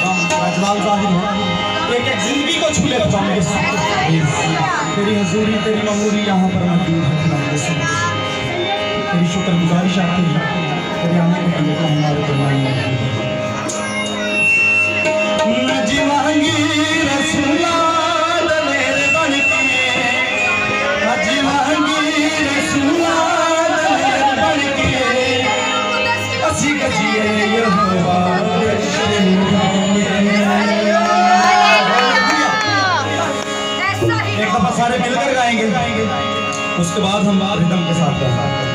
राजलाल ज़ाहिर है एक एक जिंदगी को छू ले तेरी हजूरी तेरी ममूरी यहाँ पर मौजूद है तेरी शुक्रगुजारिश आती है तेरे आने के लिए तो हमारे दरबार में नजी मांगी रसूला मेरे बन के नजी मांगी रसूला मेरे बन के असी गजिए यहोवा एक दफा सारे मिलकर गाएंगे उसके बाद हम रिदम के साथ गाएंगे